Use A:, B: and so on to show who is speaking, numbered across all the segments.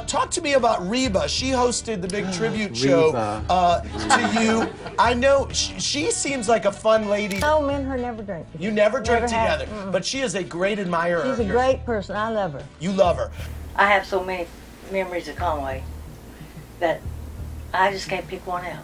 A: talk to me about Reeba. She hosted the big tribute show to you. I know she seems like a fun lady.
B: No, me and her never drink.
A: You never drink together, but she is a great admirer.
B: She's a great person. I love her.
A: You love her.
C: I have so many memories of Conway that I just can't pick one out.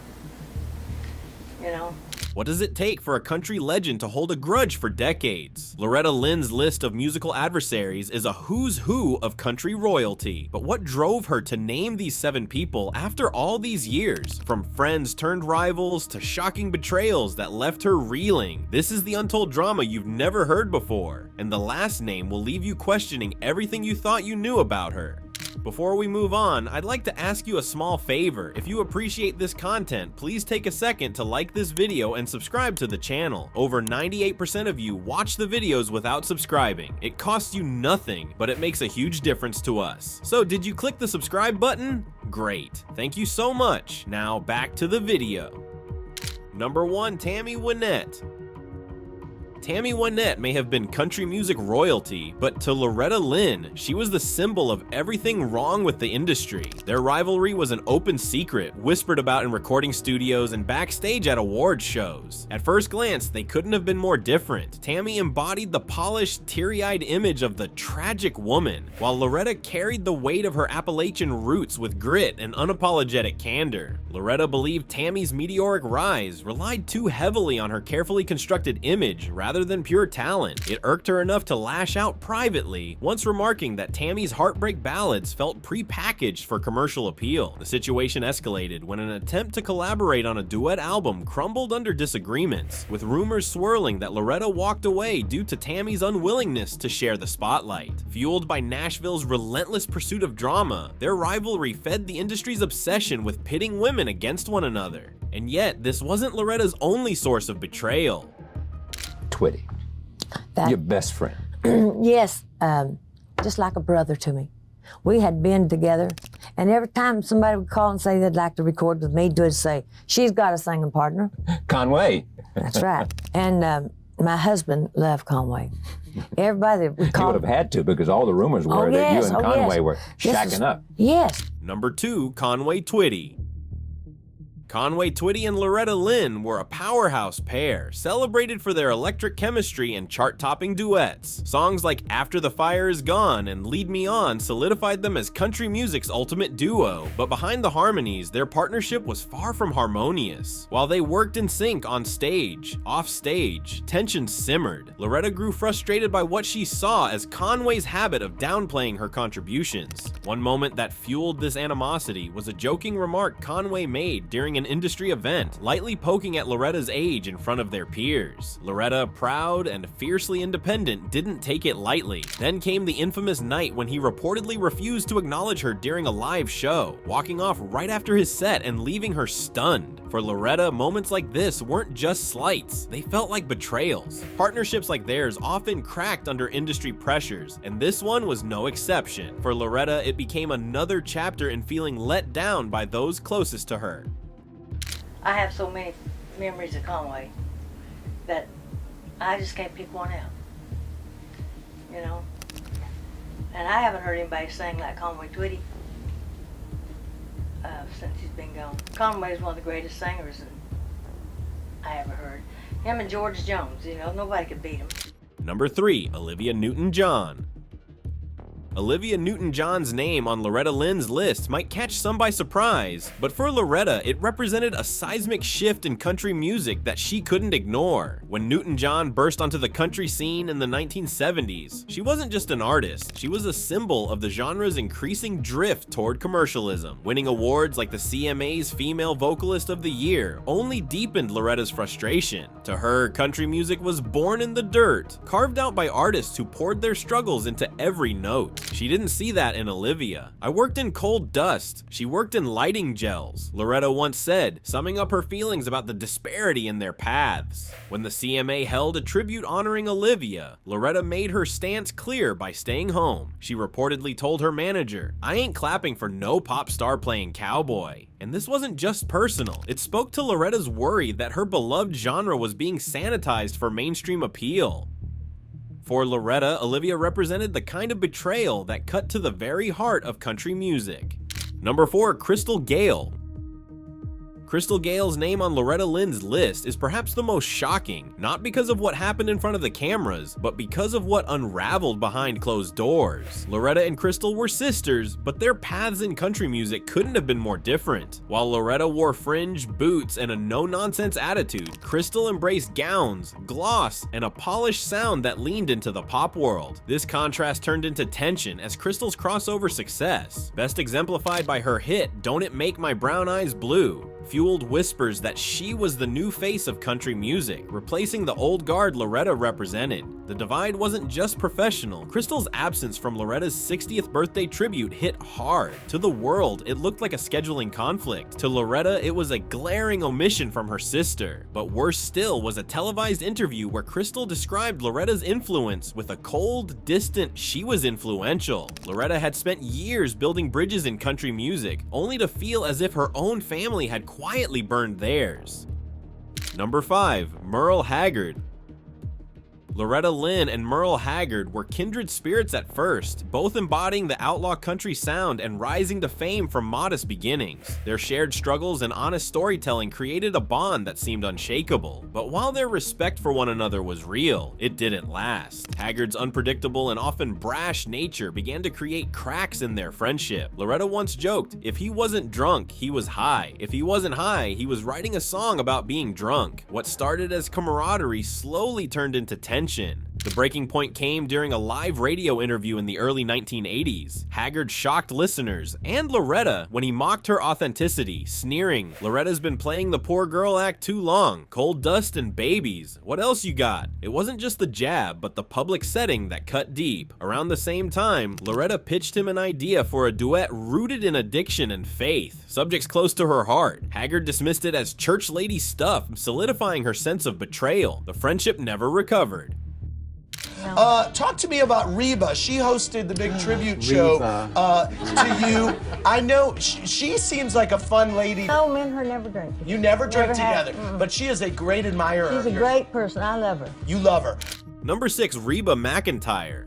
C: You know?
D: What does it take for a country legend to hold a grudge for decades? Loretta Lynn's list of musical adversaries is a who's who of country royalty. But what drove her to name these 7 people after all these years? From friends turned rivals to shocking betrayals that left her reeling. This is the untold drama you've never heard before. And the last name will leave you questioning everything you thought you knew about her. Before we move on, I'd like to ask you a small favor. If you appreciate this content, please take a second to like this video and subscribe to the channel. Over 98% of you watch the videos without subscribing. It costs you nothing, but it makes a huge difference to us. So did you click the subscribe button? Great. Thank you so much. Now back to the video. Number 1, Tammy Wynette. Tammy Wynette may have been country music royalty, but to Loretta Lynn, she was the symbol of everything wrong with the industry. Their rivalry was an open secret, whispered about in recording studios and backstage at award shows. At first glance, they couldn't have been more different. Tammy embodied the polished, teary-eyed image of the tragic woman, while Loretta carried the weight of her Appalachian roots with grit and unapologetic candor. Loretta believed Tammy's meteoric rise relied too heavily on her carefully constructed image rather than pure talent. It irked her enough to lash out privately, once remarking that Tammy's heartbreak ballads felt pre-packaged for commercial appeal. The situation escalated when an attempt to collaborate on a duet album crumbled under disagreements, with rumors swirling that Loretta walked away due to Tammy's unwillingness to share the spotlight. Fueled by Nashville's relentless pursuit of drama, their rivalry fed the industry's obsession with pitting women against one another. And yet, this wasn't Loretta's only source of betrayal.
E: Twitty, your best friend.
B: Yes, just like a brother to me. We had been together, and every time somebody would call and say they'd like to record with me, would say, she's got a singing partner.
E: Conway.
B: That's right. And my husband loved Conway. Everybody would call.
E: You would have had to, because all the rumors were that you and Conway were shacking up.
B: Yes.
D: Number 2, Conway Twitty. Conway Twitty and Loretta Lynn were a powerhouse pair, celebrated for their electric chemistry and chart-topping duets. Songs like After the Fire Is Gone and Lead Me On solidified them as country music's ultimate duo, but behind the harmonies, their partnership was far from harmonious. While they worked in sync on stage, off stage, tension simmered. Loretta grew frustrated by what she saw as Conway's habit of downplaying her contributions. One moment that fueled this animosity was a joking remark Conway made during an industry event, lightly poking at Loretta's age in front of their peers. Loretta, proud and fiercely independent, didn't take it lightly. Then came the infamous night when he reportedly refused to acknowledge her during a live show, walking off right after his set and leaving her stunned. For Loretta, moments like this weren't just slights, they felt like betrayals. Partnerships like theirs often cracked under industry pressures, and this one was no exception. For Loretta, it became another chapter in feeling let down by those closest to her.
C: I have so many memories of Conway that I just can't pick one out. You know? And I haven't heard anybody sing like Conway Twitty since he's been gone. Conway is one of the greatest singers I ever heard. Him and George Jones, you know, nobody could beat him.
D: Number 3, Olivia Newton-John. Olivia Newton-John's name on Loretta Lynn's list might catch some by surprise, but for Loretta, it represented a seismic shift in country music that she couldn't ignore. When Newton-John burst onto the country scene in the 1970s, she wasn't just an artist, she was a symbol of the genre's increasing drift toward commercialism. Winning awards like the CMA's Female Vocalist of the Year only deepened Loretta's frustration. To her, country music was born in the dirt, carved out by artists who poured their struggles into every note. She didn't see that in Olivia. I worked in coal dust. She worked in lighting gels, Loretta once said, summing up her feelings about the disparity in their paths. When the CMA held a tribute honoring Olivia, Loretta made her stance clear by staying home. She reportedly told her manager, "I ain't clapping for no pop star playing cowboy." And this wasn't just personal. It spoke to Loretta's worry that her beloved genre was being sanitized for mainstream appeal. For Loretta, Olivia represented the kind of betrayal that cut to the very heart of country music. Number 4, Crystal Gale. Crystal Gale's name on Loretta Lynn's list is perhaps the most shocking, not because of what happened in front of the cameras, but because of what unraveled behind closed doors. Loretta and Crystal were sisters, but their paths in country music couldn't have been more different. While Loretta wore fringe, boots, and a no-nonsense attitude, Crystal embraced gowns, gloss, and a polished sound that leaned into the pop world. This contrast turned into tension as Crystal's crossover success, best exemplified by her hit "Don't It Make My Brown Eyes Blue," fueled whispers that she was the new face of country music, replacing the old guard Loretta represented. The divide wasn't just professional. Crystal's absence from Loretta's 60th birthday tribute hit hard. To the world, it looked like a scheduling conflict. To Loretta, it was a glaring omission from her sister. But worse still was a televised interview where Crystal described Loretta's influence with a cold, distant "she was influential." Loretta had spent years building bridges in country music, only to feel as if her own family had quietly burned theirs. Number 5, Merl Haggard. Loretta Lynn and Merl Haggard were kindred spirits at first, both embodying the outlaw country sound and rising to fame from modest beginnings. Their shared struggles and honest storytelling created a bond that seemed unshakable. But while their respect for one another was real, it didn't last. Haggard's unpredictable and often brash nature began to create cracks in their friendship. Loretta once joked, if he wasn't drunk, he was high. If he wasn't high, he was writing a song about being drunk. What started as camaraderie slowly turned into tension. The breaking point came during a live radio interview in the early 1980s. Haggard shocked listeners and Loretta when he mocked her authenticity, sneering, "Loretta's been playing the poor girl act too long. Cold dust and babies. What else you got?" It wasn't just the jab, but the public setting that cut deep. Around the same time, Loretta pitched him an idea for a duet rooted in addiction and faith, subjects close to her heart. Haggard dismissed it as church lady stuff, solidifying her sense of betrayal. The friendship never recovered.
A: Talk to me about Reeba. She hosted the big tribute show to you. I know she seems like a fun lady.
B: No, me and her never drink.
A: You never drink together, but she is a great admirer.
B: She's a great person. I love her.
A: You love her.
D: Number 6, Reeba McIntyre.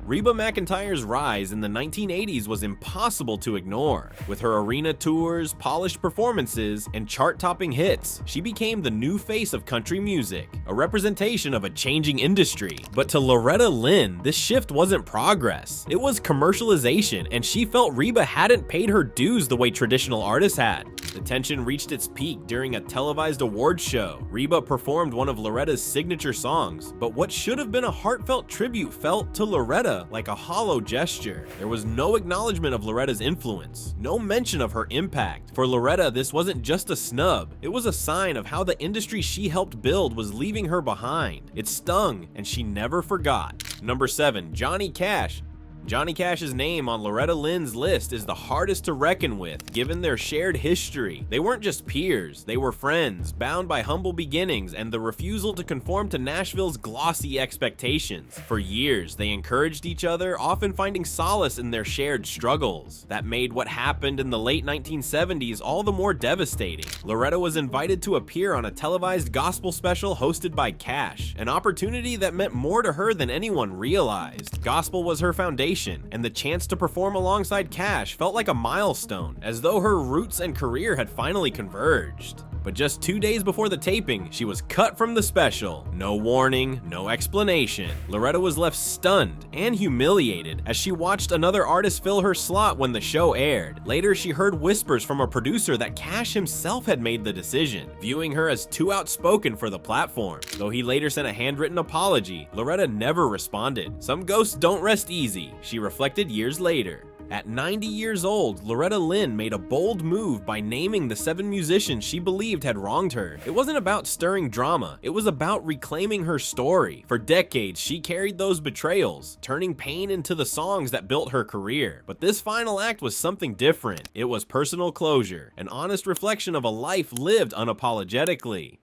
D: Reeba McIntyre's rise in the 1980s was impossible to ignore. With her arena tours, polished performances, and chart-topping hits, she became the new face of country music, a representation of a changing industry. But to Loretta Lynn, this shift wasn't progress. It was commercialization, and she felt Reeba hadn't paid her dues the way traditional artists had. The tension reached its peak during a televised awards show. Reeba performed one of Loretta's signature songs, but what should have been a heartfelt tribute felt to Loretta like a hollow gesture. There was no acknowledgement of Loretta's influence, no mention of her impact. For Loretta, this wasn't just a snub, it was a sign of how the industry she helped build was leaving her behind. It stung, and she never forgot. Number 7, Johnny Cash. Johnny Cash's name on Loretta Lynn's list is the hardest to reckon with, given their shared history. They weren't just peers, they were friends, bound by humble beginnings and the refusal to conform to Nashville's glossy expectations. For years, they encouraged each other, often finding solace in their shared struggles. That made what happened in the late 1970s all the more devastating. Loretta was invited to appear on a televised gospel special hosted by Cash, an opportunity that meant more to her than anyone realized. Gospel was her foundation, and the chance to perform alongside Cash felt like a milestone, as though her roots and career had finally converged. But just 2 days before the taping, she was cut from the special. No warning, no explanation. Loretta was left stunned and humiliated as she watched another artist fill her slot when the show aired. Later, she heard whispers from a producer that Cash himself had made the decision, viewing her as too outspoken for the platform. Though he later sent a handwritten apology, Loretta never responded. Some ghosts don't rest easy, she reflected years later. At 90 years old, Loretta Lynn made a bold move by naming the 7 musicians she believed had wronged her. It wasn't about stirring drama, it was about reclaiming her story. For decades, she carried those betrayals, turning pain into the songs that built her career. But this final act was something different. It was personal closure, an honest reflection of a life lived unapologetically.